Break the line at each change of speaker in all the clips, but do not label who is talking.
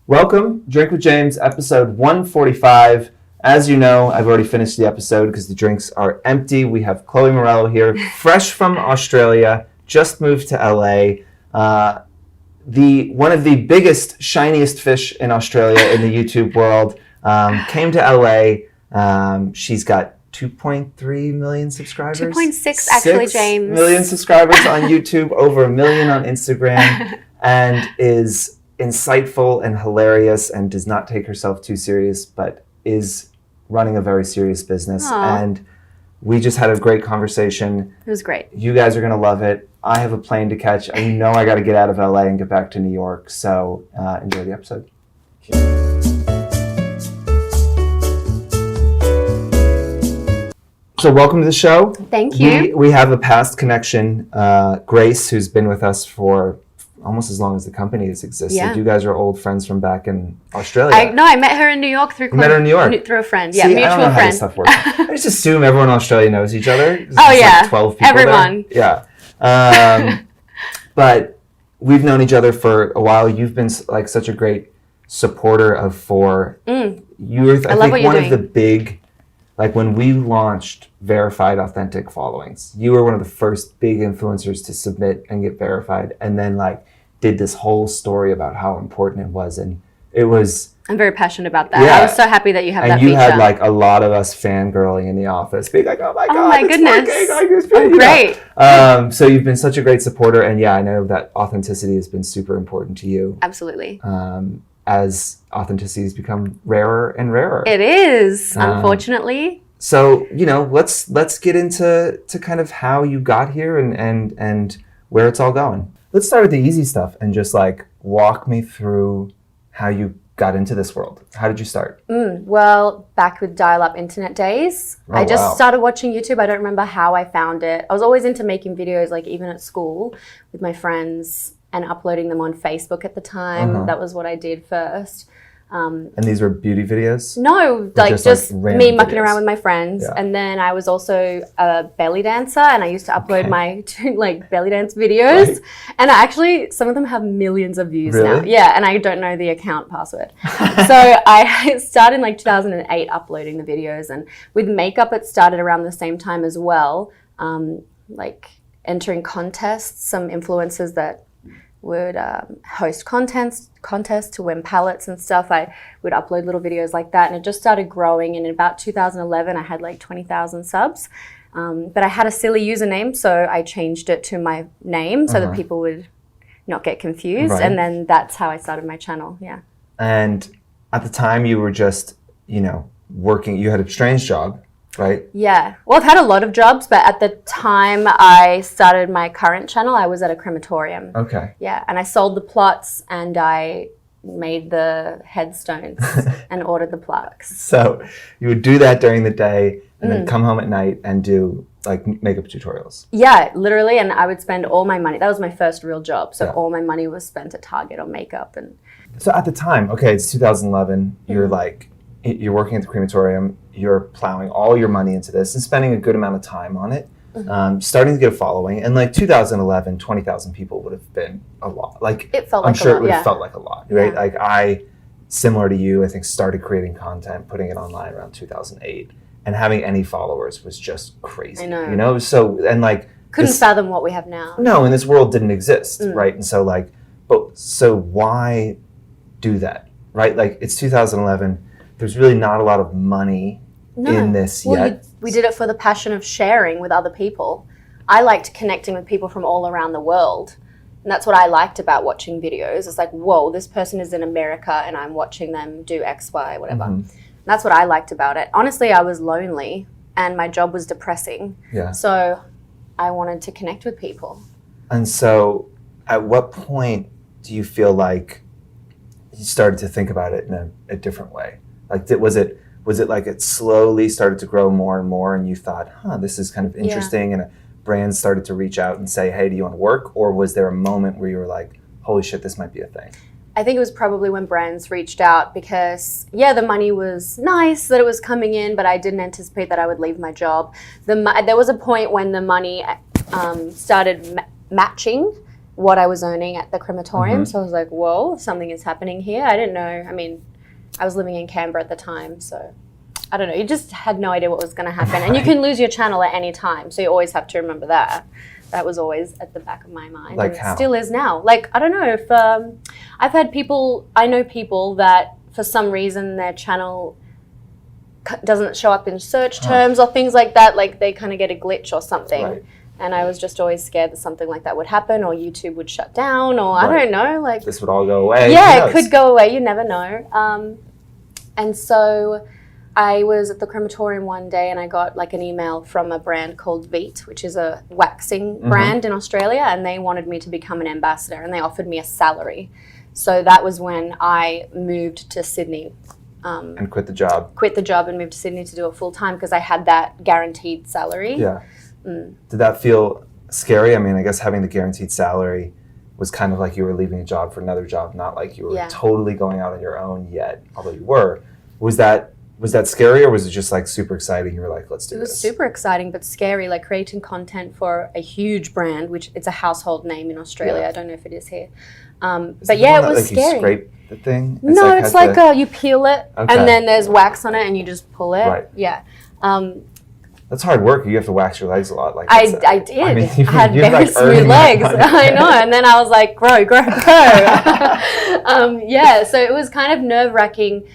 Welcome, Drink with James, episode 145. As you know, I've already finished the episode because the drinks are empty. We have Chloe Morello here, fresh from Australia, just moved to LA. One of the biggest, shiniest fish in Australia in the YouTube world came to LA. She's got 2.3 million subscribers.
2.6 actually, James.
6 million subscribers on YouTube, over 1 million on Instagram, and is insightful and hilarious and does not take herself too serious, but is running a very serious business.
Aww.
And we just had a great conversation.
It was great.
You guys are going to love it. I have a plane to catch. I know I got to get out of LA and get back to New York. So enjoy the episode. So welcome to the show.
Thank you.
We have a past connection, Grace, who's been with us for almost as long as the company has existed.
Yeah.
You guys are old friends from back in Australia.
I met her in New York through a friend. Yeah,
See,
mutual
I don't know
friend.
how this stuff works. I just assume everyone in Australia knows each other. There's
yeah,
like 12 people
everyone.
There. Yeah. But we've known each other for a while. You've been like such a great supporter of Four. You're, I think, one of the big, like when we launched verified authentic followings, you were one of the first big influencers to submit and get verified, and then like did this whole story about how important it was. And it was,
I'm very passionate about that.
Yeah.
I was so happy that you have that
and you
feature.
had like a lot of us fangirling in the office being like, oh my God, it's
goodness.
working. Like, it's
Oh, great.
So you've been such a great supporter, and yeah, I know that authenticity has been super important to you.
Absolutely.
As authenticity has become rarer and rarer.
It is, unfortunately.
So, let's get into kind of how you got here and where it's all going. Let's start with the easy stuff and just like walk me through how you got into this world. How did you start?
Well, back with dial-up internet days.
Oh,
I just
wow.
started watching YouTube. I don't remember how I found it. I was always into making videos, like even at school with my friends and uploading them on Facebook at the time. That was what I did first.
And these were beauty videos?
No, just me mucking around with my friends.
Yeah.
And then I was also a belly dancer, and I used to upload my belly dance videos. Right. And actually, some of them have millions of views now. Yeah, and I don't know the account password. So I started in 2008 uploading the videos, and with makeup, it started around the same time as well. Entering contests, some influencers that would host contests to win palettes and stuff. I would upload little videos like that, and it just started growing. And in about 2011, I had 20,000 subs. But I had a silly username, so I changed it to my name so that people would not get confused. Right. And then that's how I started my channel, yeah.
And at the time, you were just, working, you had a strange job, right?
Yeah. Well, I've had a lot of jobs, but at the time I started my current channel, I was at a crematorium.
Okay.
Yeah, and I sold the plots and I made the headstones and ordered the plaques.
So you would do that during the day and then come home at night and do makeup tutorials.
Yeah, literally, and I would spend all my money. That was my first real job, so all my money was spent at Target on makeup. And
so at the time, okay, it's 2011, you're working at the crematorium, you're plowing all your money into this and spending a good amount of time on it, starting to get a following. And 2011, 20,000 people would have been a lot.
It felt
I'm
like
sure
a lot,
it would have
yeah.
felt like a lot, right?
Yeah.
I, similar to you, I think started creating content, putting it online around 2008, and having any followers was just crazy.
I know.
So, and
couldn't fathom what we have now.
No, and this world didn't exist, right? And so so why do that, right? It's 2011. There's really not a lot of money in this yet.
We did it for the passion of sharing with other people. I liked connecting with people from all around the world. And that's what I liked about watching videos. It's like, whoa, this person is in America and I'm watching them do X, Y, whatever. And that's what I liked about it. Honestly, I was lonely and my job was depressing.
Yeah.
So I wanted to connect with people.
And so at what point do you feel like you started to think about it in a different way? Was it it slowly started to grow more and more and you thought, this is kind of interesting, and brands started to reach out and say, hey, do you want to work? Or was there a moment where you were like, holy shit, this might be a thing?
I think it was probably when brands reached out because, the money was nice that it was coming in, but I didn't anticipate that I would leave my job. There was a point when the money started matching what I was earning at the crematorium. So I was like, whoa, something is happening here. I didn't know. I mean, I was living in Canberra at the time, so I don't know. You just had no idea what was going to happen. And you can lose your channel at any time, so you always have to remember that. That was always at the back of my mind.
Like
and
how?
It still is now. Like, I don't know if I've had people, I know people that for some reason their channel doesn't show up in search terms or things like that. Like they kind of get a glitch or something.
Right.
And I was just always scared that something like that would happen, or YouTube would shut down, or I don't know. Like
this would all go away.
Yeah, it could go away. You never know. And so I was at the crematorium one day, and I got like an email from a brand called Veet, which is a waxing brand in Australia, and they wanted me to become an ambassador, and they offered me a salary. So that was when I moved to Sydney.
And quit the job.
Quit the job and moved to Sydney to do it full time because I had that guaranteed salary.
Yeah. Did that feel scary? I mean, I guess having the guaranteed salary was kind of like you were leaving a job for another job, not like you were totally going out on your own yet, although you were. Was that scary, or was it just like super exciting? You were like, let's do this.
It was super exciting, but scary, like creating content for a huge brand, which it's a household name in Australia. I don't know if it is here. But yeah, it was scary.
You scrape the thing?
It's like you peel it, and then there's wax on it, and you just pull it.
Right.
Yeah.
That's hard work. You have to wax your legs a lot. Like
I did. I had very
like
smooth legs. I know. And then I was like, grow. Yeah. So it was kind of nerve-wracking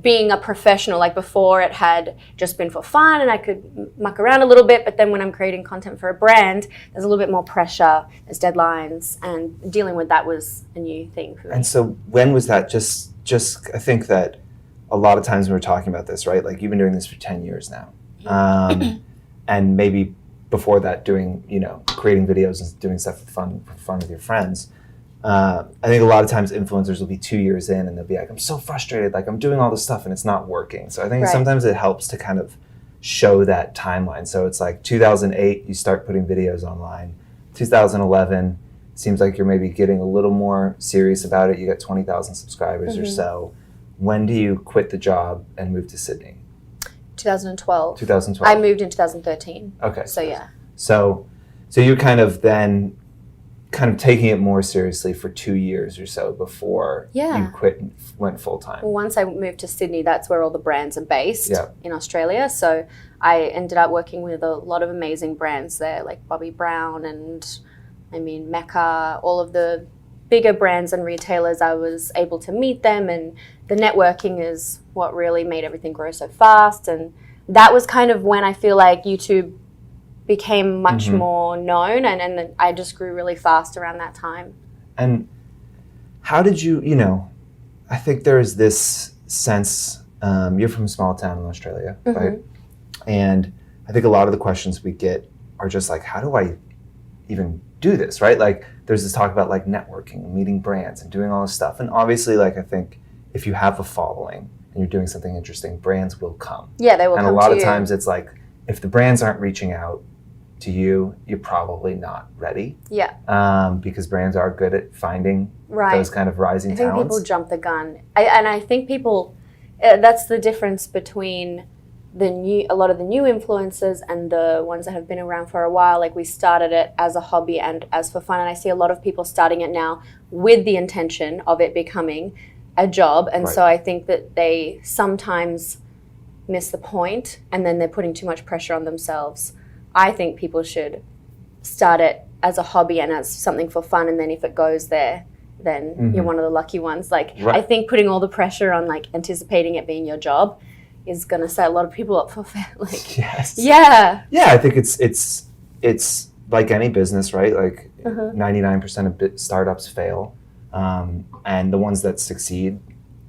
being a professional. Like before, it had just been for fun, and I could muck around a little bit. But then when I'm creating content for a brand, there's a little bit more pressure. There's deadlines, and dealing with that was a new thing for me.
And so when was that? Just I think that a lot of times when we're talking about this, right? Like you've been doing this for 10 years now. And maybe before that doing, creating videos and doing stuff for fun with your friends. I think a lot of times influencers will be 2 years in and they'll be like, I'm so frustrated, like I'm doing all this stuff and it's not working. So I think sometimes it helps to kind of show that timeline. So it's like 2008, you start putting videos online. 2011, seems like you're maybe getting a little more serious about it. You got 20,000 subscribers or so. When do you quit the job and move to Sydney?
2012.
2012.
I moved in 2013.
Okay.
So yeah.
So you kind of then taking it more seriously for 2 years or so before you quit and went full time.
Well, once I moved to Sydney, that's where all the brands are based in Australia. So I ended up working with a lot of amazing brands there, like Bobbi Brown and Mecca, all of the bigger brands and retailers. I was able to meet them, and the networking is what really made everything grow so fast. And that was kind of when I feel like YouTube became much more known, and I just grew really fast around that time.
And how did you, I think there is this sense, you're from a small town in Australia, right? And I think a lot of the questions we get are just like, how do I even do this, right? Like there's this talk about like networking, meeting brands and doing all this stuff. And obviously, like I think if you have a following and you're doing something interesting, brands will come.
Yeah, they will come to you.
And a lot of times it's like, if the brands aren't reaching out to you, you're probably not ready.
Yeah.
Because brands are good at finding those kind of rising talents.
I think people jump the gun. I think people, that's the difference between a lot of the new influencers and the ones that have been around for a while. Like we started it as a hobby and as for fun, and I see a lot of people starting it now with the intention of it becoming a job, and so I think that they sometimes miss the point, and then they're putting too much pressure on themselves. I think people should start it as a hobby and as something for fun, and then if it goes there, then you're one of the lucky ones. Like I think putting all the pressure on like anticipating it being your job is going to set a lot of people up for like I think it's like any business, right? Like 99% of startups fail, and the ones that succeed,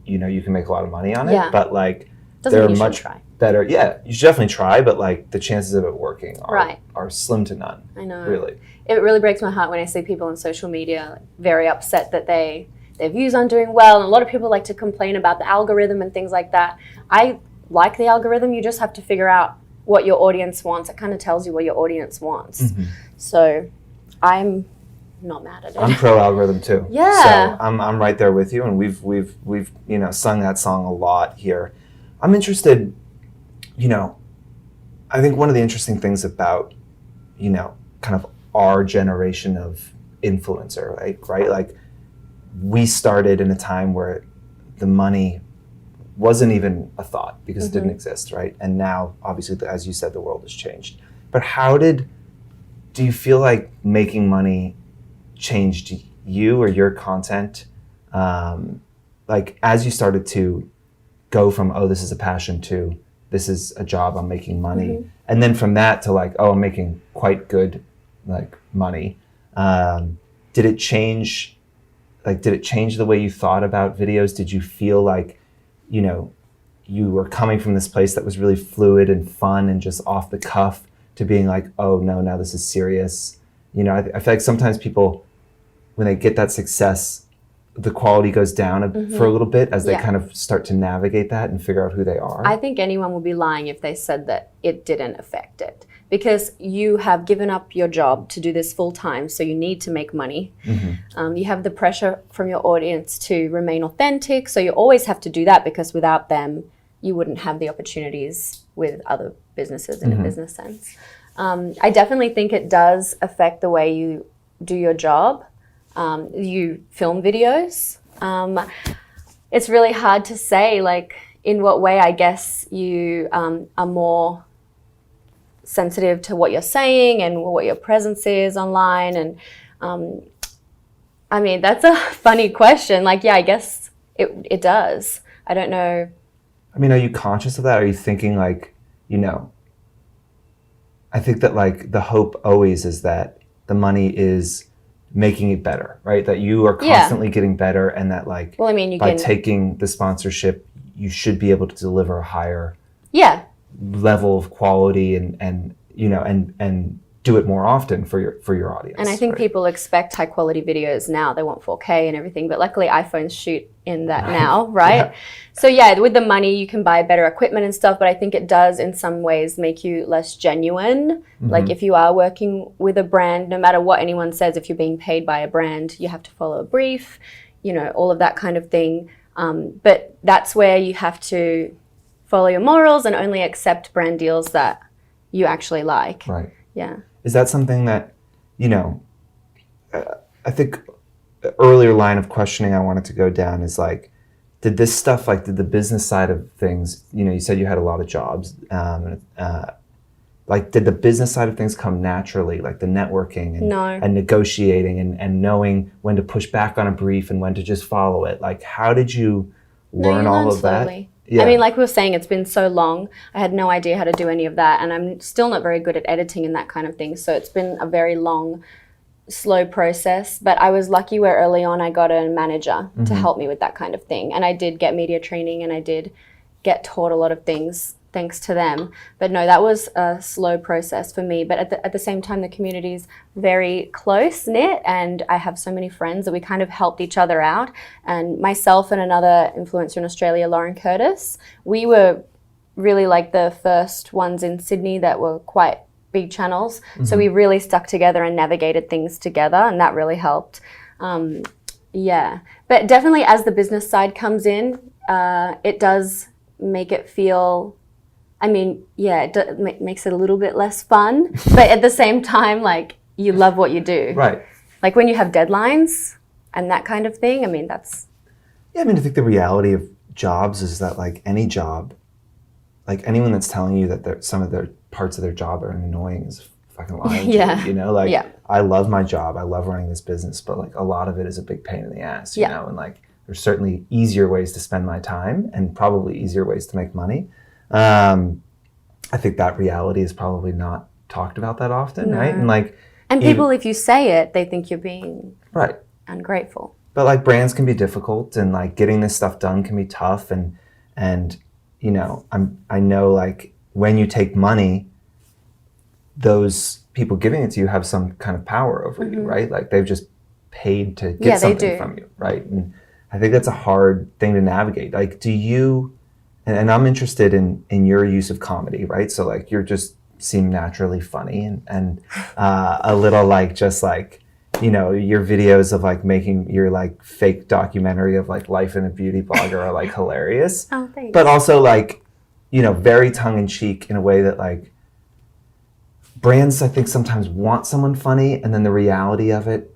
you can make a lot of money on it, but like they're much better. Yeah, you should definitely try, but like the chances of it working are slim to none. I know. Really. It really breaks my heart when I see people on social media very upset that their views aren't doing well, and a lot of people like to complain about the algorithm and things like that. I like the algorithm. You just have to figure out what your audience wants. It kind of tells you what your audience wants. So I'm not mad at it.
I'm pro algorithm too.
Yeah.
So I'm right there with you, and we've sung that song a lot here. I'm interested, I think one of the interesting things about, kind of our generation of influencer, right? Like we started in a time where the money wasn't even a thought because it didn't exist, right? And now, obviously, as you said, the world has changed. But do you feel like making money changed you or your content? Like as you started to go from, oh, this is a passion to this is a job, I'm making money. And then from that to like, oh, I'm making quite good like money. Did it change the way you thought about videos? Did you feel like, you were coming from this place that was really fluid and fun and just off the cuff to being like, oh no, now this is serious? I feel like sometimes people, when they get that success, the quality goes down for a little bit as they kind of start to navigate that and figure out who they are.
I think anyone would be lying if they said that it didn't affect it, because you have given up your job to do this full time, so you need to make money. You have the pressure from your audience to remain authentic, so you always have to do that, because without them, you wouldn't have the opportunities with other businesses in a business sense. I definitely think it does affect the way you do your job. You film videos. It's really hard to say, like, in what way. I guess you are more sensitive to what you're saying and what your presence is online. And I mean, that's a funny question. Like, yeah, I guess it does. I don't know.
I mean, are you conscious of that? Are you thinking like, I think that like the hope always is that the money is making it better, right? That you are constantly getting better, and that like,
well, I mean,
by taking the sponsorship, you should be able to deliver a higher level of quality and do it more often for your audience.
And I think people expect high quality videos now. They want 4K and everything, but luckily iPhones shoot in that now, right? So yeah, with the money you can buy better equipment and stuff, but I think it does in some ways make you less genuine. Like if you are working with a brand, no matter what anyone says, if you're being paid by a brand, you have to follow a brief, all of that kind of thing. But that's where you have to follow your morals and only accept brand deals that you actually like.
Right.
Yeah.
Is that something that, I think the earlier line of questioning I wanted to go down is like, did the business side of things, you said you had a lot of jobs, like did the business side of things come naturally, like the networking and negotiating and knowing when to push back on a brief and when to just follow it? Like, how did you learn all of
slowly.
that? Yeah.
I mean, like we were saying, it's been so long. I had no idea how to do any of that. And I'm still not very good at editing and that kind of thing. So it's been a very long, slow process. But I was lucky where early on I got a manager to help me with that kind of thing. And I did get media training and I did get taught a lot of things thanks to them. But no, that was a slow process for me. But at the same time, the community's very close-knit and I have so many friends that we kind of helped each other out. And myself and another influencer in Australia, Lauren Curtis, we were really like the first ones in Sydney that were quite big channels. So we really stuck together and navigated things together, and that really helped. Yeah, but definitely as the business side comes in, it does make it feel, I mean, yeah, it makes it a little bit less fun, but at the same time, like, you love what you do.
Right.
Like when you have deadlines and that kind of thing, I mean, that's...
Yeah, I mean, I think the reality of jobs is that like any job, like anyone that's telling you that some of their parts of their job are annoying is fucking lying to you, Like, I love my job, I love running this business, but like a lot of it is a big pain in the ass, you know, and like there's certainly easier ways to spend my time and probably easier ways to make money. I think that reality is probably not talked about that often, right? And like,
people, if you say it, they think you're being ungrateful.
But like brands can be difficult, and like getting this stuff done can be tough, and I know like when you take money, those people giving it to you have some kind of power over you, right? Like they've just paid to get something from you, right? And I think that's a hard thing to navigate. Like, do you? And I'm interested in your use of comedy, right? So like you're just seem naturally funny and a little like just like, your videos of like making your like fake documentary of like life in a beauty blogger are like hilarious.
Oh, thanks.
But also like, very tongue in cheek in a way that like brands I think sometimes want someone funny, and then the reality of it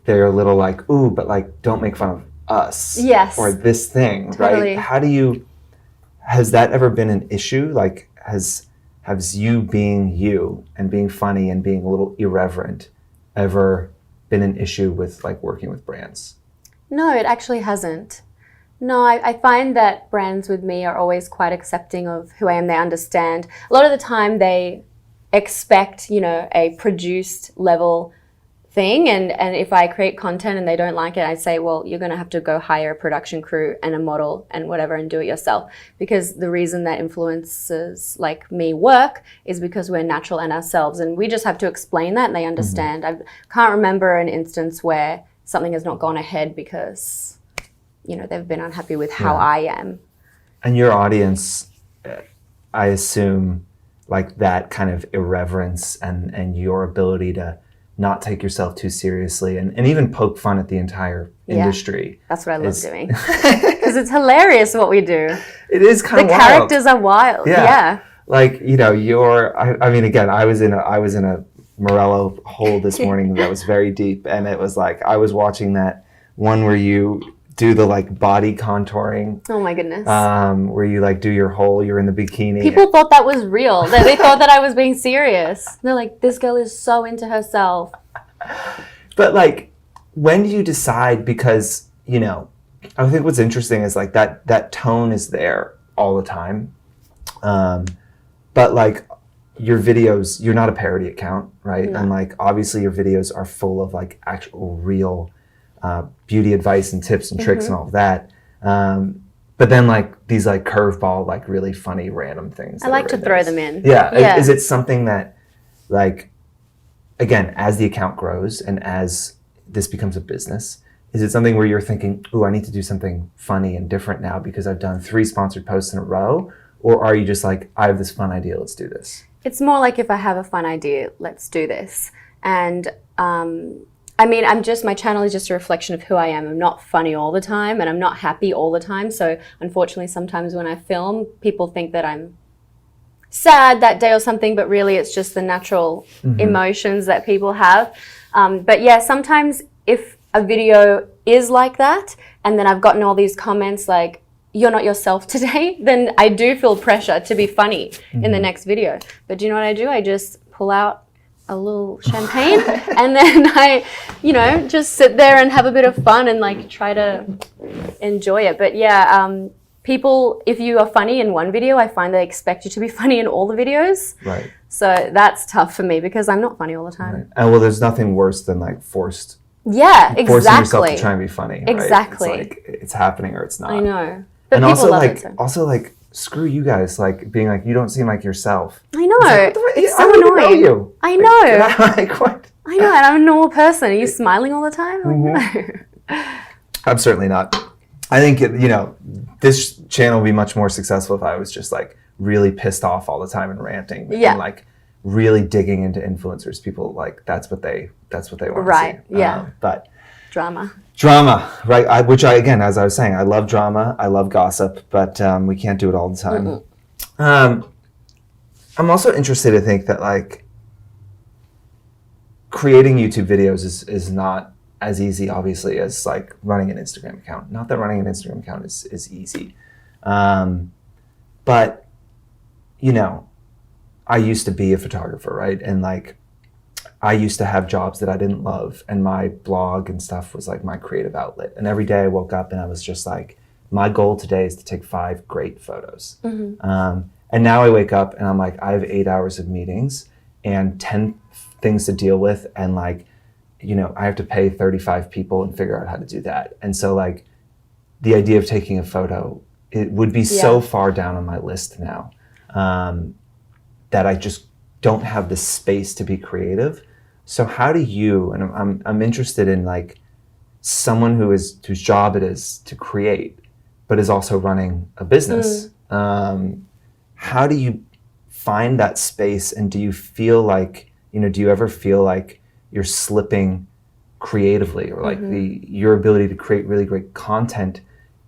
they're a little like, ooh, but like, don't make fun of us.
Yes.
Or this thing,
Totally.
right? Has that ever been an issue? Like, has you being you and being funny and being a little irreverent ever been an issue with like working with brands?
No, it actually hasn't. No, I find that brands with me are always quite accepting of who I am. They understand. A lot of the time they expect, a produced level thing. And if I create content and they don't like it, I say, well, you're going to have to go hire a production crew and a model and whatever and do it yourself. Because the reason that influencers like me work is because we're natural and ourselves. And we just have to explain that and they understand. I can't remember an instance where something has not gone ahead because they've been unhappy with how I am. And
your audience, I assume, like that kind of irreverence and your ability to not take yourself too seriously and even poke fun at the entire industry.
That's what I love doing. Because it's hilarious what we do.
It is kind of wild.
The characters are wild. Yeah.
Like, I mean, again, I was in a Morello hole this morning that was very deep. And it was like, I was watching that one where you do the like body contouring.
Oh my goodness.
Where you like do your whole, you're in the bikini.
People thought that was real. They thought that I was being serious. They're like, this girl is so into herself.
But like, when do you decide? Because, I think what's interesting is like that tone is there all the time. But like your videos, you're not a parody account, right?
No.
And like, obviously your videos are full of like actual real beauty advice and tips and tricks and all of that. But then like these like curveball, like really funny random things.
I like to throw them in.
Yeah. Is it something that like, again, as the account grows and as this becomes a business, is it something where you're thinking, ooh, I need to do something funny and different now because I've done 3 sponsored posts in a row? Or are you just like, I have this fun idea, let's do this?
It's more like if I have a fun idea, let's do this. And I mean, my channel is just a reflection of who I am. I'm not funny all the time and I'm not happy all the time. So unfortunately, sometimes when I film, people think that I'm sad that day or something, but really it's just the natural emotions that people have. But yeah, sometimes if a video is like that and then I've gotten all these comments like, you're not yourself today, then I do feel pressure to be funny in the next video. But do you know what I do? I just pull out a little champagne and then I, just sit there and have a bit of fun and like try to enjoy it. But yeah, people, if you are funny in one video, I find they expect you to be funny in all the videos.
Right.
So that's tough for me because I'm not funny all the time.
Right. And well, there's nothing worse than like forcing yourself to try and be funny. Right?
Exactly.
It's like it's happening or it's not.
I know. But
and
people
also like screw you guys, like being like, you don't seem like yourself.
I know. It's so
I don't
annoying.
know you.
I know.
Like, what?
I know, and I'm a normal person. Are you smiling all the time? Like, no.
I'm certainly not. I think, this channel would be much more successful if I was just like really pissed off all the time and ranting and like really digging into influencers. People like, that's what they want to see.
Right, yeah.
But
Drama,
right? Which again, as I was saying, I love drama, I love gossip, but we can't do it all the time. I'm also interested to think that like creating YouTube videos is not as easy, obviously, as like running an Instagram account. Not that running an Instagram account is easy, but I used to be a photographer, right? And like, I used to have jobs that I didn't love, and my blog and stuff was like my creative outlet. And every day I woke up and I was just like, my goal today is to take 5 great photos. And now I wake up and I'm like, I have 8 hours of meetings and 10 things to deal with. And like, I have to pay 35 people and figure out how to do that. And so like the idea of taking a photo, it would be so far down on my list now that I just don't have the space to be creative. So how do you, and I'm interested in like someone whose job it is to create, but is also running a business. How do you find that space? And do you feel like, do you ever feel like you're slipping creatively, or like your ability to create really great content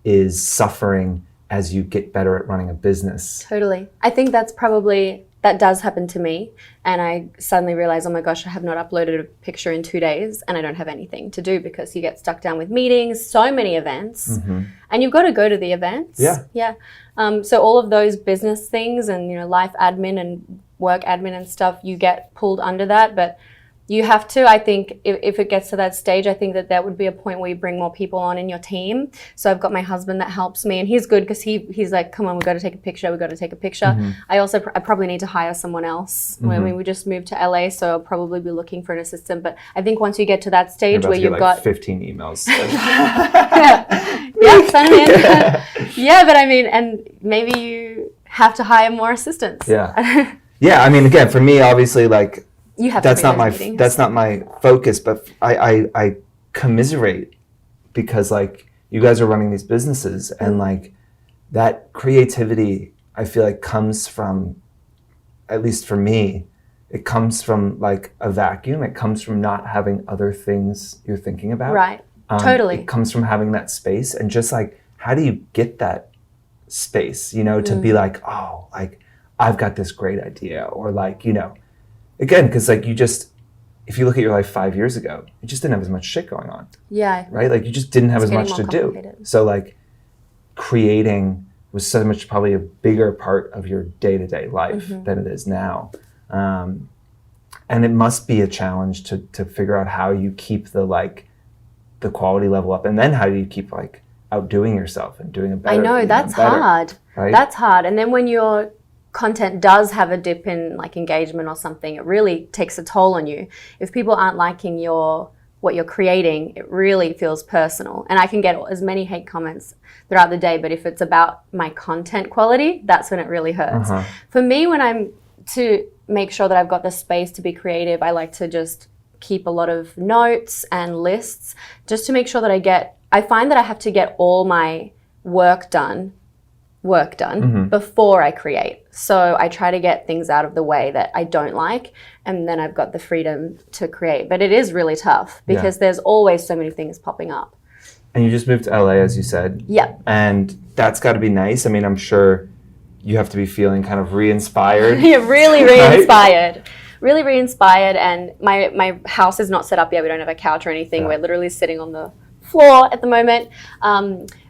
is suffering as you get better at running a business?
Totally. I think that's probably that does happen to me, and I suddenly realize, oh my gosh, I have not uploaded a picture in 2 days, and I don't have anything to do because you get stuck down with meetings, so many events, and you've got to go to the events.
Yeah.
So all of those business things and, you know, life admin and work admin and stuff, you get pulled under that, but you have to, I think, if it gets to that stage, I think that would be a point where you bring more people on in your team. So I've got my husband that helps me, and he's good because he's like, come on, we've got to take a picture. I probably need to hire someone else. I mean, we just moved to LA, so I'll probably be looking for an assistant. But I think once you get to that stage where you've got
15 emails.
yeah, send them in. Yeah, but I mean, and maybe you have to hire more assistants.
Yeah. Yeah, I mean, again, for me, obviously, like,
you have
that's not my focus, but I commiserate because, like, you guys are running these businesses, and like that creativity, I feel like comes from, at least for me, it comes from like a vacuum. It comes from not having other things you're thinking about.
Right. Totally.
It comes from having that space, and just like, how do you get that space, you know, to be like, oh, like, I've got this great idea, or like, you know, again, because like if you look at your life 5 years ago, you just didn't have as much shit going on.
Yeah.
Right? Like, you just didn't have as much to do. So like, creating was so much probably a bigger part of your day-to-day life than it is now. And it must be a challenge to figure out how you keep the quality level up, and then how do you keep like outdoing yourself and doing it better.
I know, that's better, hard.
Right?
That's hard. And then when your content does have a dip in like engagement or something, it really takes a toll on you. If people aren't liking what you're creating, it really feels personal. And I can get as many hate comments throughout the day, but if it's about my content quality, that's when it really hurts. For me, when I'm to make sure that I've got the space to be creative, I like to just keep a lot of notes and lists just to make sure that I find that I have to get all my work done before I create. So I try to get things out of the way that I don't like, and then I've got the freedom to create. But it is really tough because there's always so many things popping up.
And you just moved to LA, as you said.
Yeah.
And that's got to be nice. I mean, I'm sure you have to be feeling kind of re-inspired.
Yeah, really re-inspired.
Right?
Really re-inspired. And my house is not set up yet. We don't have a couch or anything. We're literally sitting on the floor at the moment.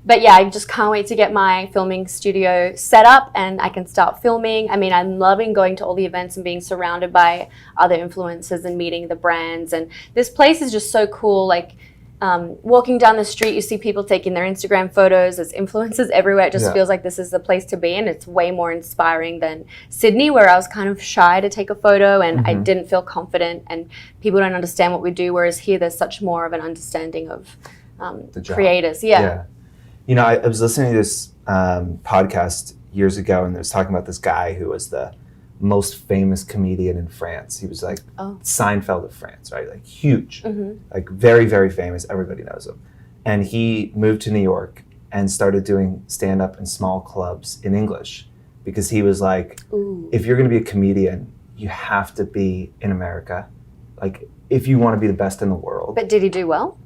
But yeah, I just can't wait to get my filming studio set up and I can start filming. I mean, I'm loving going to all the events and being surrounded by other influencers and meeting the brands. And this place is just so cool. Like walking down the street, you see people taking their Instagram photos. There's influencers everywhere. It just feels like this is the place to be. And it's way more inspiring than Sydney, where I was kind of shy to take a photo and I didn't feel confident and people don't understand what we do. Whereas here, there's such more of an understanding of the creators. Yeah.
You know, I was listening to this podcast years ago, and it was talking about this guy who was the most famous comedian in France. He was like Seinfeld of France, right? Like huge, like very, very famous. Everybody knows him. And he moved to New York and started doing stand-up in small clubs in English because he was like, if you're going to be a comedian, you have to be in America. Like, if you want to be the best in the world.
But did he do well?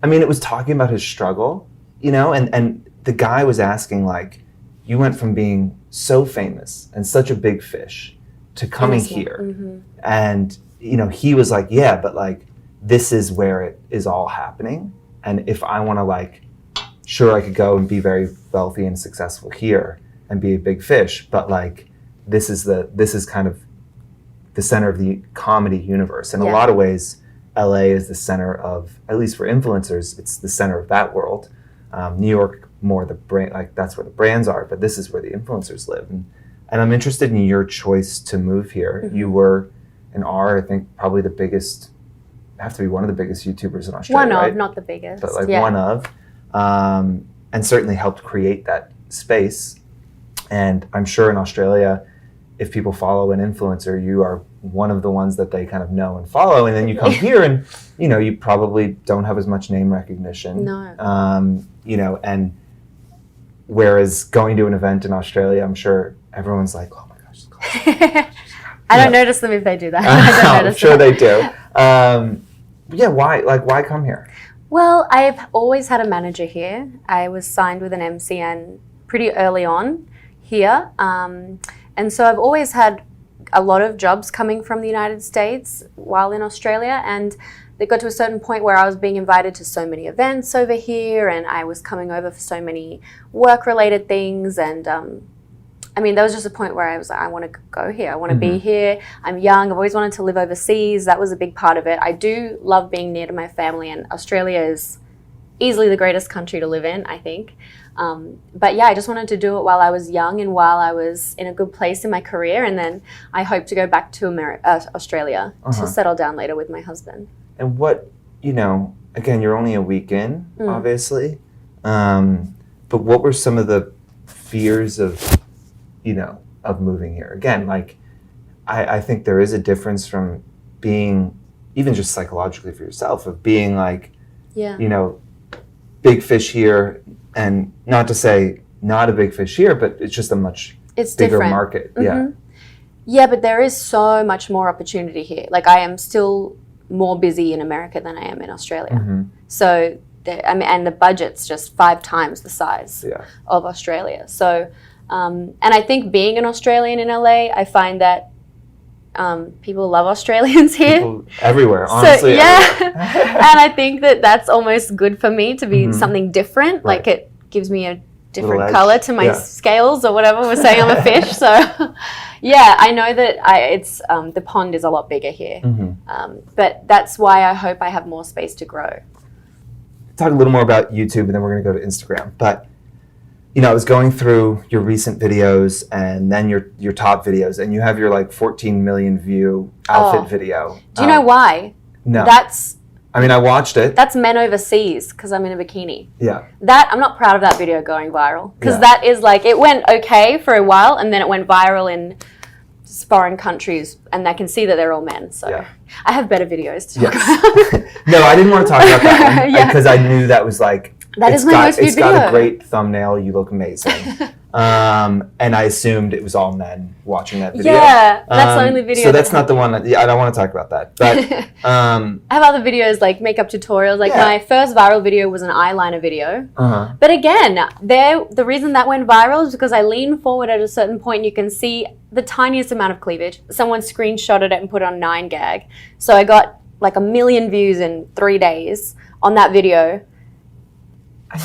I mean, it was talking about his struggle, you know, and the guy was asking, like, you went from being so famous and such a big fish to coming here. And, you know, he was like, yeah, but like, this is where it is all happening. And if I want to, like, sure, I could go and be very wealthy and successful here and be a big fish, but like, this is kind of the center of the comedy universe. In a lot of ways, LA is the center of, at least for influencers, it's the center of that world. New York, more the brand, like that's where the brands are, but this is where the influencers live. And I'm interested in your choice to move here. You were and are, I think, probably the biggest, have to be one of the biggest YouTubers in Australia,
One of,
right?
not the biggest.
But like one of, and certainly helped create that space. And I'm sure in Australia, if people follow an influencer, you are one of the ones that they kind of know and follow. And then you come here and, you know, you probably don't have as much name recognition.
No.
You know, and whereas going to an event in Australia, I'm sure everyone's like, oh my gosh.
I don't notice them if they do that.
I'm sure they do. Yeah, why come here?
Well, I've always had a manager here. I was signed with an MCN pretty early on here. And so I've always had a lot of jobs coming from the United States while in Australia, and it got to a certain point where I was being invited to so many events over here, and I was coming over for so many work-related things, and I mean, there was just a point where I was like, I want to go here. I want to be here. I'm young. I've always wanted to live overseas. That was a big part of it. I do love being near to my family, and Australia is easily the greatest country to live in, I think. But yeah, I just wanted to do it while I was young and while I was in a good place in my career. And then I hope to go back to Australia to settle down later with my husband.
And what, again, you're only a week in, obviously. But what were some of the fears of moving here? Again, like, I think there is a difference from being, even just psychologically for yourself, of being like, big fish here, and not to say not a big fish here, but it's just a much bigger
different
market.
Yeah, but there is so much more opportunity here. Like, I am still more busy in America than I am in Australia. So, and the budget's just 5 times the size of Australia. So, and I think being an Australian in LA, I find that people love Australians here.
People everywhere, honestly.
So, and I think that that's almost good for me to be something different. Like, it gives me a different color to my scales or whatever we're saying I'm a fish. So, I know that it's the pond is a lot bigger here. But that's why I hope I have more space to grow.
Talk a little more about YouTube, and then we're going to go to Instagram. But I was going through your recent videos and then your top videos, and you have your like 14 million view outfit video.
Do you know why?
No. I watched it.
That's men overseas because I'm in a bikini.
Yeah.
I'm not proud of that video going viral because that is like, it went okay for a while and then it went viral in foreign countries, and I can see that they're all men. So I have better videos to talk about.
No, I didn't want to talk about that one because I knew that was like,
it's
got a great thumbnail. You look amazing. And I assumed it was all men watching that video.
Yeah, that's the only video.
So that's not the one. I don't want to talk about that. But
I have other videos like makeup tutorials. Like my first viral video was an eyeliner video. But again, the reason that went viral is because I leaned forward at a certain point. And you can see the tiniest amount of cleavage. Someone screenshotted it and put it on 9gag. So I got like 1 million views in 3 days on that video.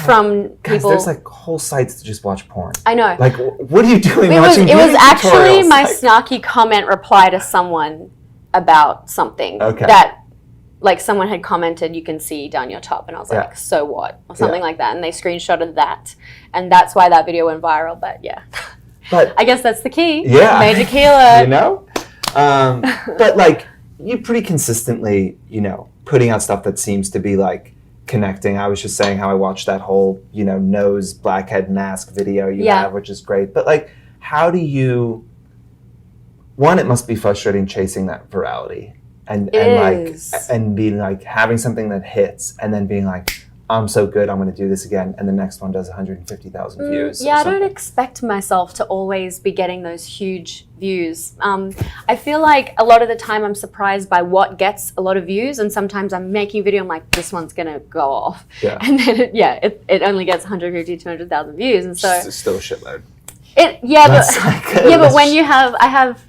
From people,
there's like whole sites to just watch porn.
I know.
Like, what are you doing watching?
It was actually my snarky comment reply to someone about something that, like, someone had commented, "You can see down your top," and I was like, "So what?" or something like that, and they screenshotted that, and that's why that video went viral. But but I guess that's the key.
Yeah,
major killer.
But like, you pretty consistently, putting out stuff that seems to be like connecting. I was just saying how I watched that whole, nose blackhead mask video you have, which is great. But like, how do you? One, it must be frustrating chasing that virality and being like having something that hits and then being like, I'm so good, I'm going to do this again, and the next one does 150,000 views.
Yeah, I don't expect myself to always be getting those huge views. I feel like a lot of the time I'm surprised by what gets a lot of views, and sometimes I'm making a video, I'm like, this one's going to go off. Yeah. And then it only gets 150, 200,000 views, and so...
It's still a shitload.
But when I have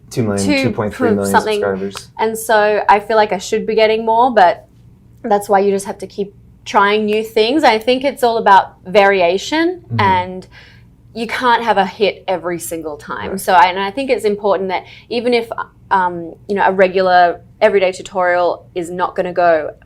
2.3 million subscribers.
And so I feel like I should be getting more, but that's why you just have to keep trying new things. I think it's all about variation, and you can't have a hit every single time. Right. So I think it's important that even if a regular everyday tutorial is not going to go,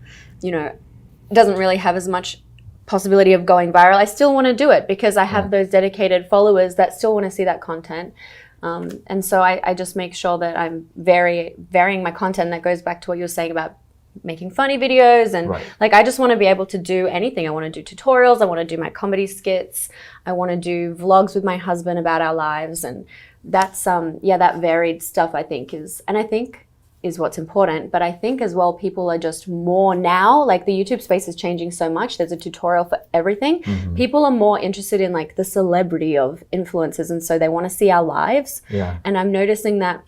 doesn't really have as much possibility of going viral, I still want to do it because I have those dedicated followers that still want to see that content. And so I just make sure that I'm varying my content. That goes back to what you were saying about making funny videos, and like, I just want to be able to do anything. I want to do tutorials, I want to do my comedy skits, I want to do vlogs with my husband about our lives, and that's that varied stuff I think is what's important. But I think as well, people are just more now, like the YouTube space is changing so much, there's a tutorial for everything. People are more interested in like the celebrity of influencers, and so they want to see our lives. And I'm noticing that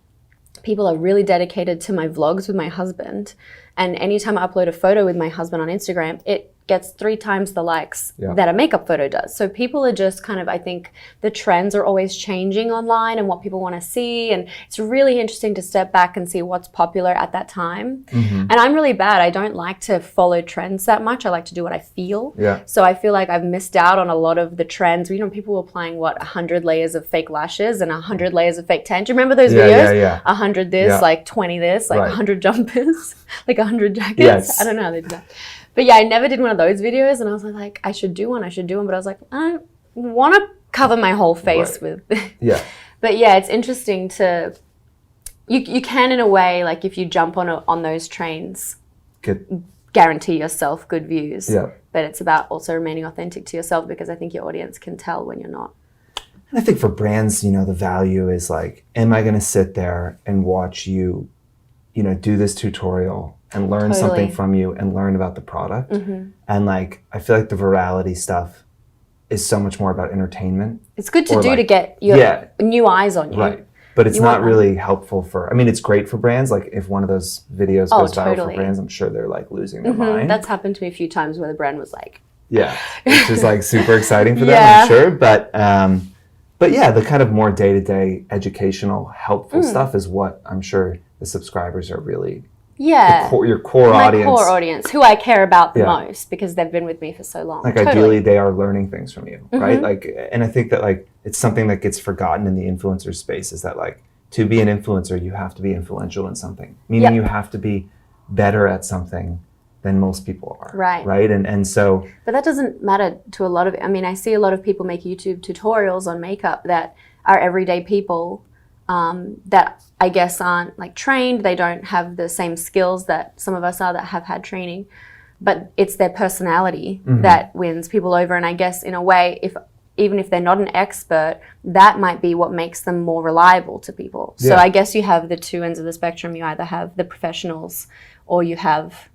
people are really dedicated to my vlogs with my husband. And anytime I upload a photo with my husband on Instagram, it gets 3 times the likes that a makeup photo does. So people are just kind of, I think the trends are always changing online and what people want to see. And it's really interesting to step back and see what's popular at that time. And I'm really bad. I don't like to follow trends that much. I like to do what I feel. So I feel like I've missed out on a lot of the trends. You know, people were applying 100 layers of fake lashes and 100 layers of fake tan. Do you remember those videos? 100 this, like 20 this, like 100 jumpers, like 100 jackets. I don't know how they do that. But yeah, I never did one of those videos, and I was like, I should do one, but I was like, I don't want to cover my whole face with. But yeah, it's interesting to, you can in a way, like if you jump on those trains, guarantee yourself good views. But it's about also remaining authentic to yourself, because I think your audience can tell when you're not.
And I think for brands, you know, the value is like, am I going to sit there and watch you, you know, do this tutorial and learn something from you and learn about the product? And like, I feel like the virality stuff is so much more about entertainment. It's good to do, like, to get your new eyes on you. Right. But it's not really helpful for, I mean, it's great for brands. Like if one of those videos goes viral for brands, I'm sure they're like losing their mind.
That's happened to me a few times where the brand was like.
Which is like super exciting for them, I'm sure. But yeah, the kind of more day-to-day educational, helpful stuff is what I'm sure the subscribers are really your core audience.
My core audience, who I care about the most, because they've been with me for so long.
Like ideally they are learning things from you, right? Like, and I think that like it's something that gets forgotten in the influencer space, is that like to be an influencer, you have to be influential in something. Meaning you have to be better at something than most people are. Right. And so.
But that doesn't matter to a lot of, I mean, I see a lot of people make YouTube tutorials on makeup that are everyday people that I guess aren't like trained. They don't have the same skills that some of us are that have had training, but it's their personality that wins people over. And I guess in a way, even if they're not an expert, that might be what makes them more reliable to people. So I guess you have the two ends of the spectrum. You either have the professionals or you have,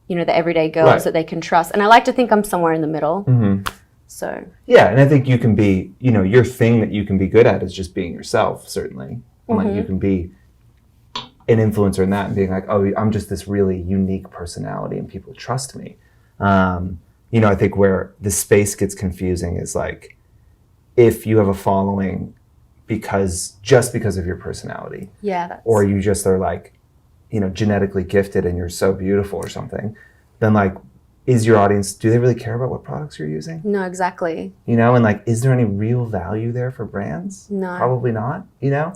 you know, the everyday girls that they can trust. And I like to think I'm somewhere in the middle. So. Yeah,
and I think you can be, you know, your thing that you can be good at is just being yourself, certainly. And like you can be an influencer in that and being like, oh, I'm just this really unique personality and people trust me. You know, I think where the space gets confusing is like, if you have a following just because of your personality. Or you just are like, you know, genetically gifted and you're so beautiful or something, then like, is your audience, do they really care about what products you're using?
No, exactly.
You know, and like, is there any real value there for brands?
No.
Probably not, you know?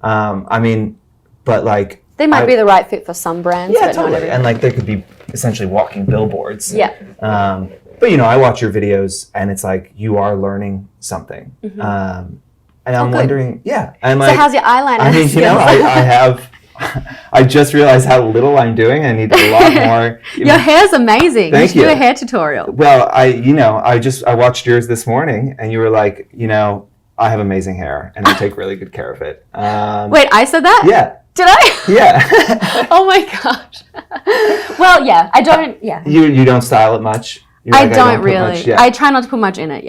I mean, but like.
They might be the right fit for some brands.
Yeah, totally. And like, they could be essentially walking billboards. But you know, I watch your videos and it's like, you are learning something. And I'm wondering, I'm like.
So how's your eyeliner?
I mean, you know, I just realized how little I'm doing. I need a lot more.
Your hair's amazing.
Thank you.
Do a hair tutorial.
Well, I watched yours this morning and you were like, you know, I have amazing hair and I take really good care of it.
Wait, I said that?
Yeah.
Did I?
Yeah.
Oh my gosh. Well, yeah, I don't,
You don't style it much?
I don't really. I try not to put much in it,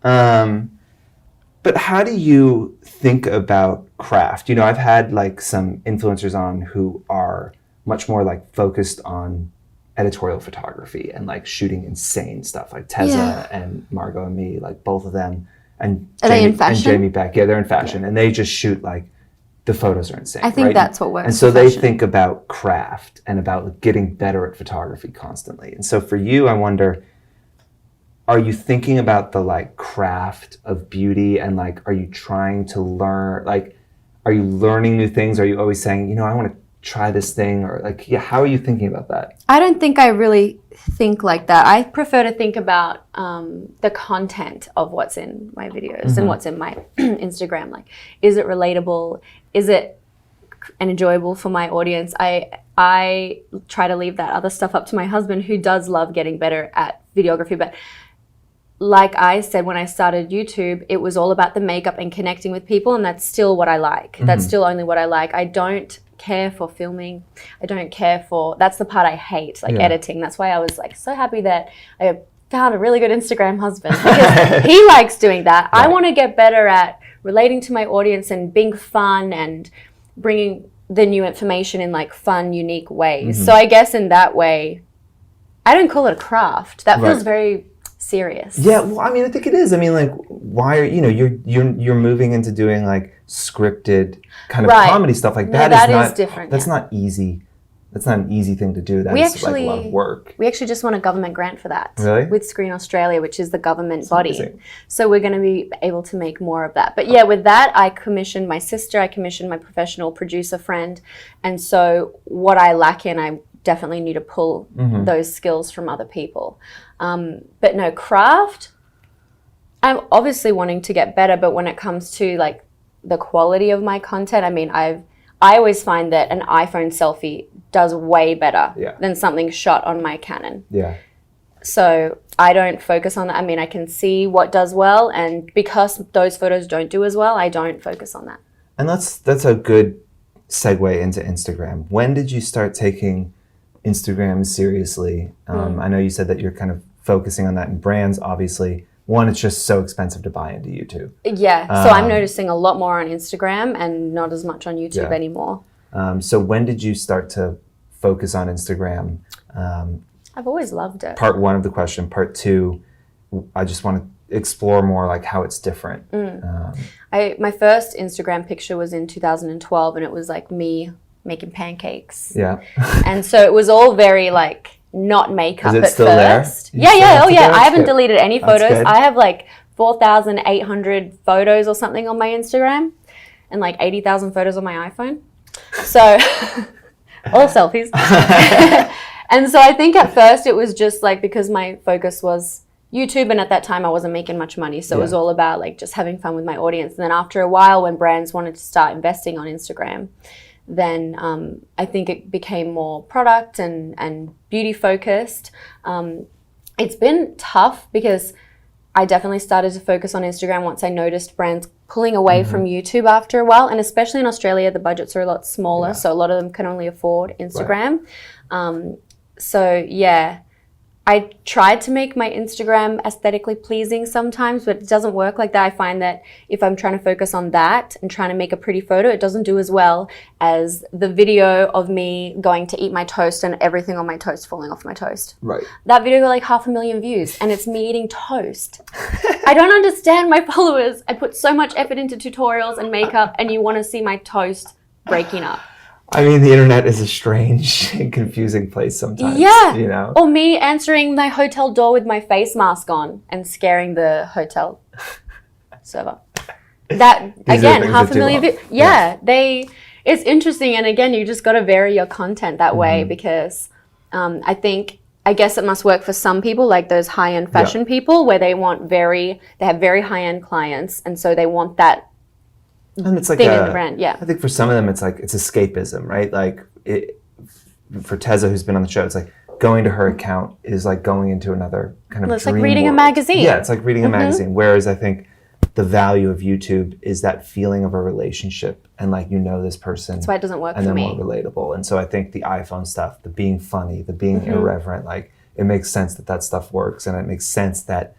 But how do you think about craft? You know, I've had like some influencers on who are much more like focused on editorial photography and like shooting insane stuff, like Tessa and Margot and me, like both of them, and
are they in fashion?
And Jamie Beck. Yeah, they're in fashion, and they just shoot like the photos are insane.
I think that's what works.
And so they think about craft and about getting better at photography constantly. And so for you, I wonder, are you thinking about the like craft of beauty and like, are you trying to learn, like, are you learning new things? Are you always saying, you know, I want to try this thing, or like, how are you thinking about that?
I don't think I really think like that. I prefer to think about the content of what's in my videos and what's in my Instagram. Like, is it relatable? Is it enjoyable for my audience? I try to leave that other stuff up to my husband, who does love getting better at videography. But like I said, when I started YouTube, it was all about the makeup and connecting with people, and that's still what I like. That's still only what I like. I don't care for filming. I don't care for, that's the part I hate, like editing. That's why I was like so happy that I found a really good Instagram husband, because he likes doing that. I want to get better at relating to my audience and being fun and bringing the new information in like fun, unique ways. So I guess in that way, I don't call it a craft. That feels very serious.
Yeah, well, I mean, I think it is. I mean, like, why are you're moving into doing like scripted kind of comedy stuff like that?
That is different.
That's not easy. That's not an easy thing to do. That's like a lot of work.
We actually just won a government grant for that.
Really?
With Screen Australia, which is the government body. Amazing. So we're going to be able to make more of that. But yeah, with that, I commissioned my sister, I commissioned my professional producer friend. And so what I lack in, I definitely need to pull those skills from other people. But no, craft, I'm obviously wanting to get better, but when it comes to like the quality of my content, I mean, I always find that an iPhone selfie does way better than something shot on my Canon.
Yeah.
So I don't focus on that. I mean, I can see what does well, and because those photos don't do as well, I don't focus on that.
And that's a good segue into Instagram. When did you start taking Instagram seriously? I know you said that you're kind of focusing on that in brands, obviously. One, it's just so expensive to buy into YouTube.
Yeah, so I'm noticing a lot more on Instagram and not as much on YouTube anymore.
So when did you start to focus on Instagram?
I've always loved it.
Part one of the question. Part two, I just want to explore more like how it's different.
My first Instagram picture was in 2012, and it was like me making pancakes.
Yeah.
And so it was all very like not makeup at
still
first.
There?
I haven't deleted any photos. I have like 4,800 photos or something on my Instagram and like 80,000 photos on my iPhone. So all selfies. And so I think at first it was just like because my focus was YouTube, and at that time I wasn't making much money. So it was all about like just having fun with my audience. And then after a while, when brands wanted to start investing on Instagram, then I think it became more product and beauty focused. It's been tough because I definitely started to focus on Instagram once I noticed brands pulling away from YouTube after a while. And especially in Australia, the budgets are a lot smaller. So a lot of them can only afford Instagram. So yeah, I tried to make my Instagram aesthetically pleasing sometimes, but it doesn't work like that. I find that if I'm trying to focus on that and trying to make a pretty photo, it doesn't do as well as the video of me going to eat my toast and everything on my toast falling off my toast.
Right.
That video got like 500,000 views, and it's me eating toast. I don't understand my followers. I put so much effort into tutorials and makeup, and you want to see my toast breaking up.
I mean, the internet is a strange and confusing place sometimes.
Yeah.
You know?
Or me answering my hotel door with my face mask on and scaring the hotel server. That, again, 500,000 views. Yeah. It's interesting. And again, you just got to vary your content that way because I guess it must work for some people, like those high-end fashion people where they have very high-end clients. And so they want that.
And it's like
thing in the brand, I
think for some of them, it's escapism, right? Like for Teza, who's been on the show, it's like going to her account is like going into another kind of.
It's like reading a magazine.
Yeah, it's like reading a magazine. Whereas I think the value of YouTube is that feeling of a relationship, and like this person. That's
why it doesn't work for me.
And they're more relatable. And so I think the iPhone stuff, the being funny, the being irreverent, like it makes sense that stuff works, and it makes sense that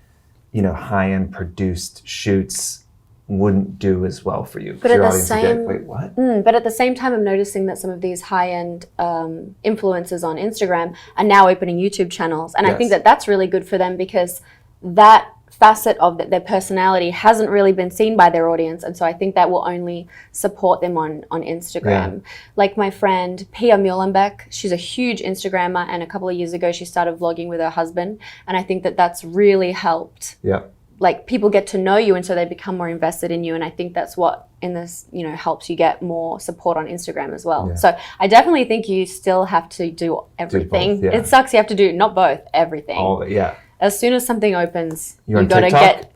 high-end produced shoots wouldn't do as well for you.
But at the same time, I'm noticing that some of these high-end influencers on Instagram are now opening YouTube channels. And I think that that's really good for them because that facet of their personality hasn't really been seen by their audience. And so I think that will only support them on Instagram. Yeah. Like my friend, Pia Muhlenbeck, she's a huge Instagrammer. And a couple of years ago, she started vlogging with her husband. And I think that that's really helped.
Yeah.
Like people get to know you, and so they become more invested in you. And I think that's what in this, helps you get more support on Instagram as well. Yeah. So I definitely think you still have to do everything. Do both, It sucks you have to do not both, everything.
All of it, yeah.
As soon as something opens,
you gotta get.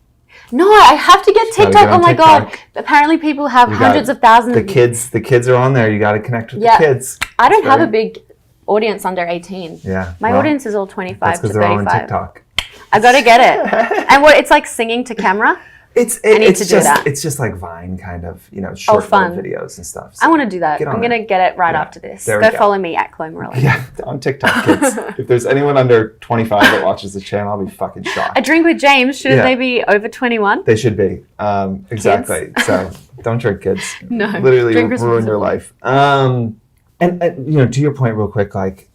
No, I have to get TikTok. Oh my God! Apparently, people have hundreds of thousands.
The kids are on there. You got to connect with the kids.
I don't have a big audience under 18.
Yeah,
my audience is all 25 to 35.
They're all on TikTok.
I gotta get it. And it's like singing to camera.
It's just like Vine kind of, short videos and stuff. So
I want to do that. I'm going to get it right after this. Go follow me at Chloe Morello.
Yeah, on TikTok, kids. If there's anyone under 25 that watches the channel, I'll be fucking shocked.
A Drink with James, shouldn't they be over 21?
They should be. Exactly. So don't drink, kids.
No.
Literally ruin your life. And to your point real quick, like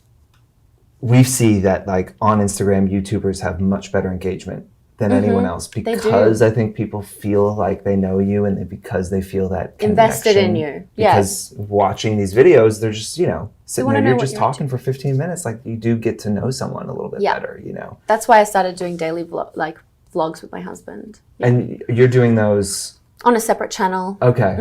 we see that like on Instagram, YouTubers have much better engagement than anyone else because I think people feel like they know you and because they feel that
invested in you.
Because watching these videos, they're just, sitting there, you're just talking for 15 minutes. Like you do get to know someone a little bit better,
That's why I started doing daily vlogs with my husband.
And you're doing those
on a separate channel.
Okay.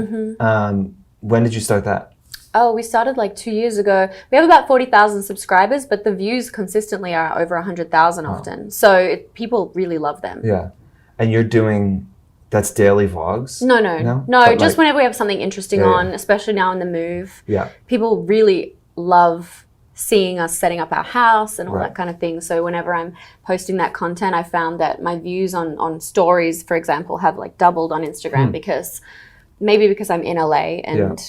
When did you start that?
Oh, we started like 2 years ago. We have about 40,000 subscribers, but the views consistently are over 100,000 often. So people really love them.
Yeah. And you're doing, that's daily vlogs?
No, just whenever we have something interesting on, especially now in the move.
Yeah.
People really love seeing us setting up our house and all that kind of thing. So whenever I'm posting that content, I found that my views on stories, for example, have like doubled on Instagram because I'm in LA and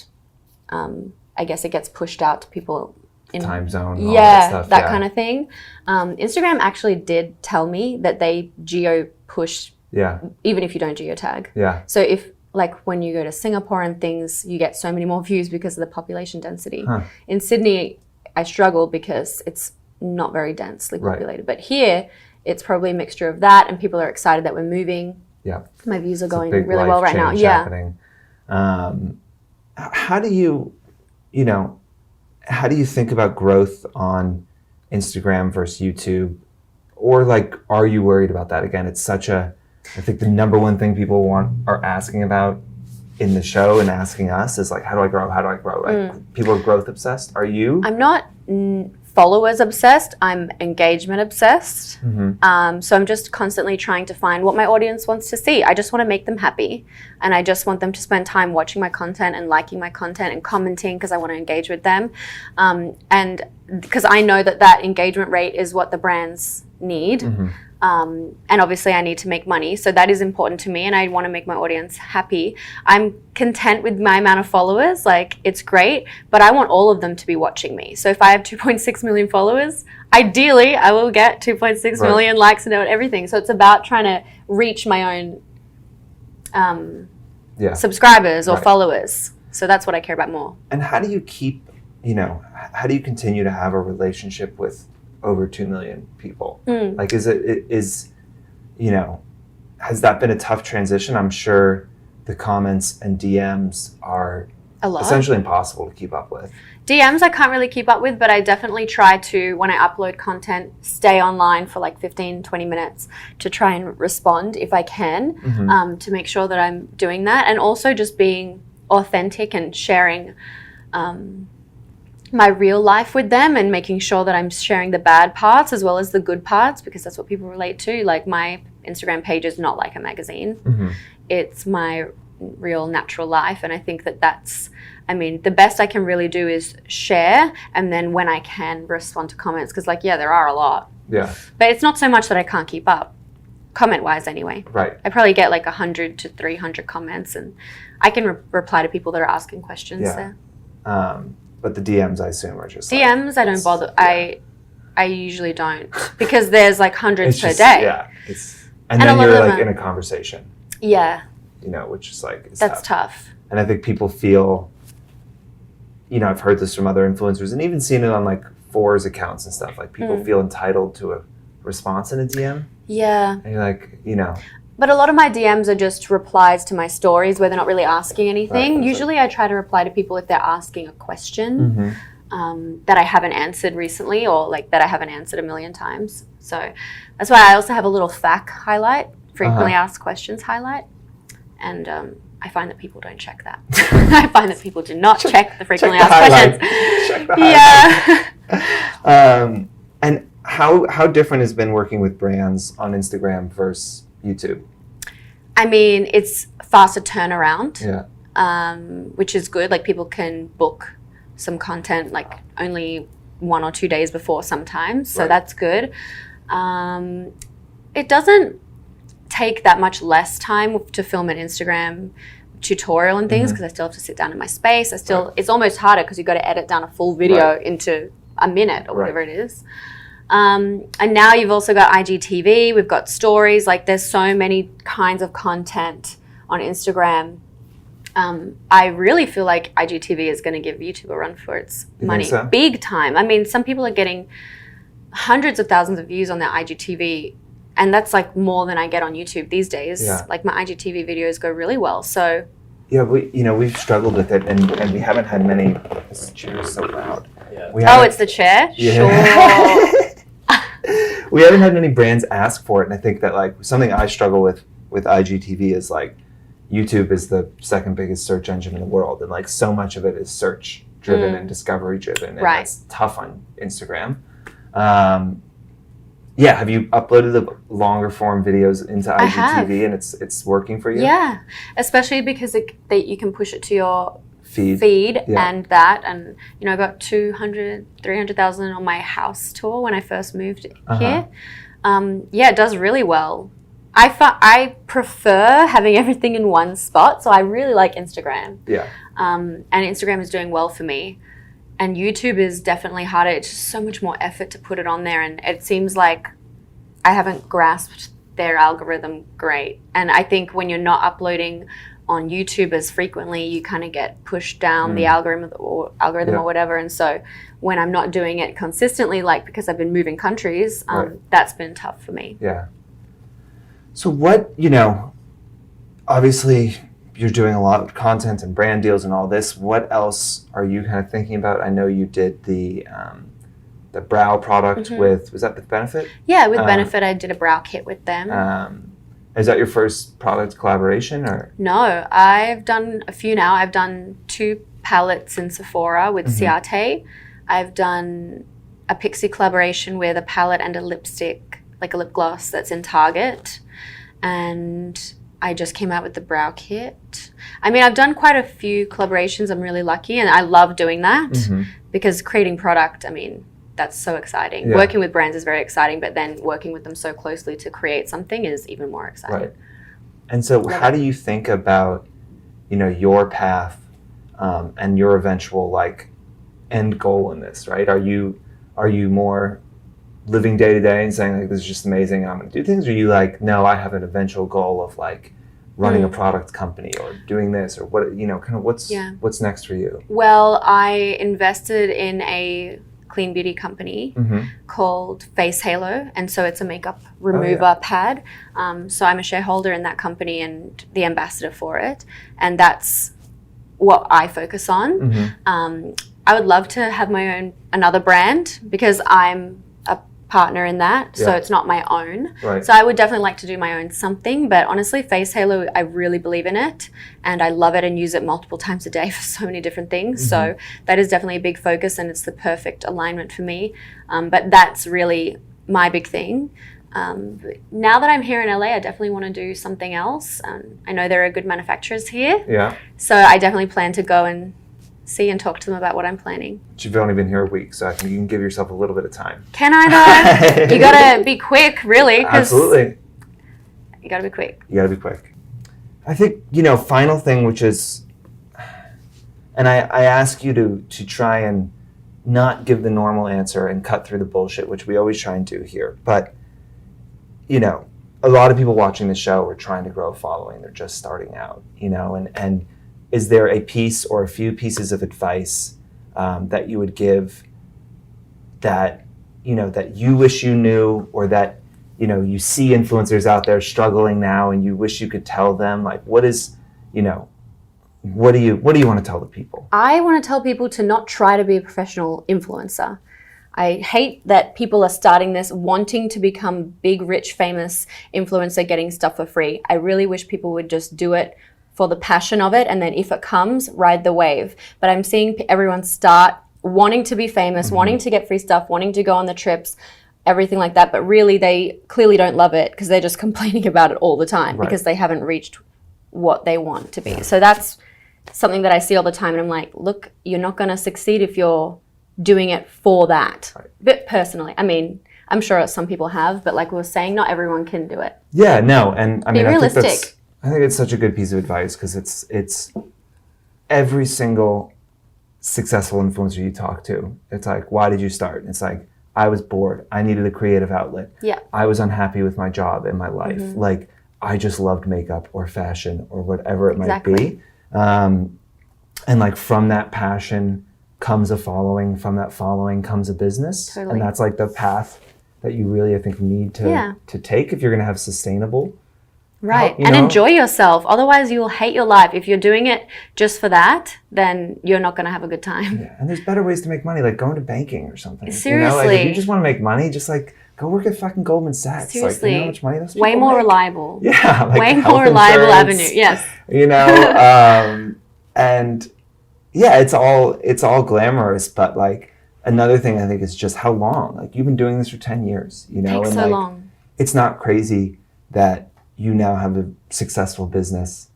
I guess it gets pushed out to people in
time zone, all that stuff.
That kind of thing. Instagram actually did tell me that they geo push even if you don't geotag.
Yeah.
So if like when you go to Singapore and things, you get so many more views because of the population density. In Sydney, I struggle because it's not very densely populated. But here, it's probably a mixture of that and people are excited that we're moving.
Yeah.
My views are going really well right now.
Happening. How do you think about growth on Instagram versus YouTube? Or like, are you worried about that? Again, it's I think the number one thing people are asking about in the show and asking us is like, how do I grow? How do I grow? Like, people are growth obsessed. Are you?
I'm not followers obsessed. I'm engagement obsessed. So I'm just constantly trying to find what my audience wants to see. I just want to make them happy. And I just want them to spend time watching my content and liking my content and commenting because I want to engage with them. And because I know that engagement rate is what the brands need. And obviously I need to make money. So that is important to me and I want to make my audience happy. I'm content with my amount of followers. Like it's great, but I want all of them to be watching me. So if I have 2.6 million followers, ideally I will get 2.6 million likes and everything. So it's about trying to reach my own subscribers or followers. So that's what I care about more.
And how do you how do you continue to have a relationship with over 2 million people? Like, has that been a tough transition? I'm sure the comments and DMs are essentially impossible to keep up with.
DMs I can't really keep up with, but I definitely try to, when I upload content, stay online for like 15, 20 minutes to try and respond if I can, to make sure that I'm doing that. And also just being authentic and sharing my real life with them and making sure that I'm sharing the bad parts as well as the good parts because that's what people relate to. Like my Instagram page is not like a magazine. It's my real natural life. And I think the best I can really do is share and then when I can respond to comments because there are a lot. Yeah. But it's not so much that I can't keep up, comment-wise anyway.
Right.
I probably get like 100 to 300 comments and I can reply to people that are asking questions there.
But the DMs, I assume, are just
DMs. I don't bother. I usually don't because there's like hundreds per day.
Yeah, and then you're like in a conversation.
Yeah.
Which is like
that's tough.
And I think people feel. I've heard this from other influencers, and even seen it on like Fours accounts and stuff. Like people feel entitled to a response in a DM.
Yeah.
And you're like,
But a lot of my DMs are just replies to my stories where they're not really asking anything. Usually I try to reply to people if they're asking a question that I haven't answered recently or like that I haven't answered a million times. So that's why I also have a little FAQ highlight, frequently asked questions highlight. And I find that people don't check that. I find that people do not check the frequently asked questions.
Check the highlight. And how different has been working with brands on Instagram versus YouTube?
I mean, it's faster turnaround, which is good. Like people can book some content like only 1 or 2 days before sometimes. So that's good. It doesn't take that much less time to film an Instagram tutorial and things because I still have to sit down in my space. It's almost harder because you've got to edit down a full video into a minute or whatever it is. And now you've also got IGTV, we've got stories, like there's so many kinds of content on Instagram. I really feel like IGTV is going to give YouTube a run for its money.
So?
Big time. I mean, some people are getting hundreds of thousands of views on their IGTV, and that's like more than I get on YouTube these days.
Yeah.
Like my IGTV videos go really well. So
yeah, we've struggled with it, and we haven't had many. This chair is so loud.
Yeah. Oh, it's the chair.
Yeah.
Sure.
We haven't had many brands ask for it, and I think that like something I struggle with IGTV is like YouTube is the second biggest search engine in the world, and like so much of it is search driven and discovery driven, and that's tough on Instagram. Yeah, have you uploaded the longer form videos into IGTV and it's working for you?
Yeah, especially because you can push it to your feed
yeah.
and that, and you know, I got 300,000 on my house tour when I first moved here. Yeah, it does really well. I prefer having everything in one spot, so I really like Instagram.
Yeah.
And Instagram is doing well for me. And YouTube is definitely harder. It's just so much more effort to put it on there. And it seems like I haven't grasped their algorithm great. And I think when you're not uploading on YouTube as frequently, you kind of get pushed down the algorithm or whatever. And so when I'm not doing it consistently, like because I've been moving countries, that's been tough for me.
Yeah. So what, you know, obviously you're doing a lot of content and brand deals and all this. What else are you kind of thinking about? I know you did the brow product with, was that with Benefit?
Yeah, with Benefit, I did a brow kit with them.
Is that your first product collaboration or?
No, I've done a few now. I've done 2 palettes in Sephora with Ciate. I've done a Pixie collaboration with a palette and a lipstick, like a lip gloss that's in Target. And I just came out with the brow kit. I mean, I've done quite a few collaborations. I'm really lucky, and I love doing that because creating product, I mean, that's so exciting. Yeah. Working with brands is very exciting, but then working with them so closely to create something is even more exciting.
Right. And so how do you think about, you know, your path and your eventual like end goal in this, right? Are you more living day to day and saying like, this is just amazing, I'm going to do things? Or are you like, no, I have an eventual goal of like running a product company or doing this, or what, you know, kind of what's next for you?
Well, I invested in a clean beauty company called Face Halo, and so it's a makeup remover pad. So I'm a shareholder in that company and the ambassador for it, and that's what I focus on. I would love to have my own another brand because I'm a partner in that, so it's not my own.
Right.
So I would definitely like to do my own something, but honestly, Face Halo, I really believe in it, and I love it and use it multiple times a day for so many different things. So that is definitely a big focus, and it's the perfect alignment for me. But that's really my big thing. Now that I'm here in LA, I definitely want to do something else. I know there are good manufacturers here.
Yeah.
So I definitely plan to go and see and talk to them about what I'm planning.
But you've only been here a week, so I think you can give yourself a little bit of time.
Can I though? You gotta be quick, really.
Absolutely.
You gotta be quick.
You gotta be quick. I think, you know, final thing, which is, and I ask you to try and not give the normal answer and cut through the bullshit, which we always try and do here. But, you know, a lot of people watching the show are trying to grow a following. They're just starting out, you know, and is there a piece or a few pieces of advice that you would give that, you know, that you wish you knew, or that, you know, you see influencers out there struggling now and you wish you could tell them? Like, what is, you know, what do you want to tell the people?
I want to tell people to not try to be a professional influencer. I hate that people are starting this wanting to become big, rich, famous influencer getting stuff for free. I really wish people would just do it for the passion of it, and then if it comes, ride the wave. But I'm seeing everyone start wanting to be famous, wanting to get free stuff, wanting to go on the trips, everything like that, but really they clearly don't love it because they're just complaining about it all the time because they haven't reached what they want to be. So that's something that I see all the time, and I'm like, look, you're not going to succeed if you're doing it for that. But personally, I mean, I'm sure some people have, but like we were saying, not everyone can do it.
Yeah, no, and I mean,
be realistic.
I think it's such a good piece of advice because it's every single successful influencer you talk to. It's like, why did you start? It's like, I was bored. I needed a creative outlet.
Yeah.
I was unhappy with my job and my life. Like, I just loved makeup or fashion or whatever it might be. And like from that passion, comes a following. From that following comes a business.
Totally.
And that's like the path that you really, I think, need to take if you're going to have sustainable.
Right. And enjoy yourself. Otherwise, you will hate your life. If you're doing it just for that, then you're not going to have a good time.
Yeah. And there's better ways to make money, like going to banking or something.
Seriously.
Like if you just want to make money, just like go work at fucking Goldman Sachs.
Seriously.
Like, you know how much money those people
way more
make?
reliable.
Yeah. Like
way more reliable avenue. Yes.
And yeah, it's all glamorous, but like another thing I think is just how long. Like you've been doing this for 10 years,
Takes so long.
It's not crazy that you now have a successful business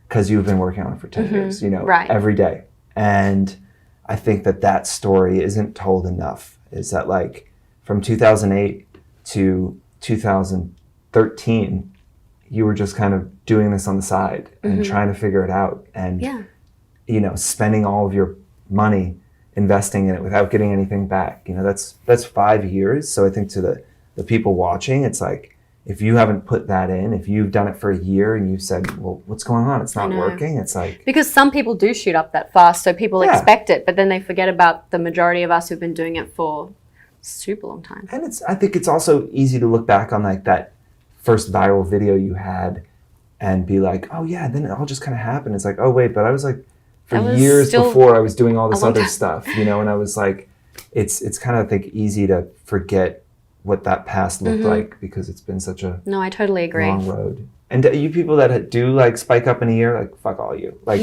because you've been working on it for 10 years, every day. And I think that story isn't told enough, is that like from 2008 to 2013, you were just kind of doing this on the side and trying to figure it out and, spending all of your money investing in it without getting anything back. That's 5 years. So I think to the people watching, it's like, if you haven't put that in, if you've done it for a year and you've said, well, what's going on? It's not working. It's like...
Because some people do shoot up that fast, so people expect it, but then they forget about the majority of us who've been doing it for a super long time.
And I think it's also easy to look back on like that first viral video you had and be like, oh yeah, then it all just kind of happened. It's like, oh wait, but I was like, for years before I was doing all this other stuff, and I was like, it's kind of, I think, easy to forget what that past looked like because it's been such a
I totally agree.
long road. And you people that do like spike up in a year, like fuck all you. Like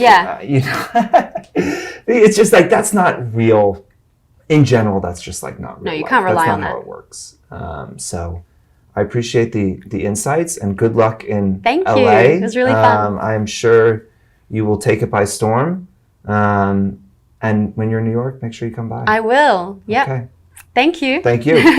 it's just like that's not real. In general, that's just like not real.
No, you can't rely on that.
That's not how it works. So I appreciate the insights and good luck in
Thank
LA.
you. It was really fun.
I am sure you will take it by storm. And when you're in New York, make sure you come by.
I will. Yep.
Okay.
Thank you.
Thank you.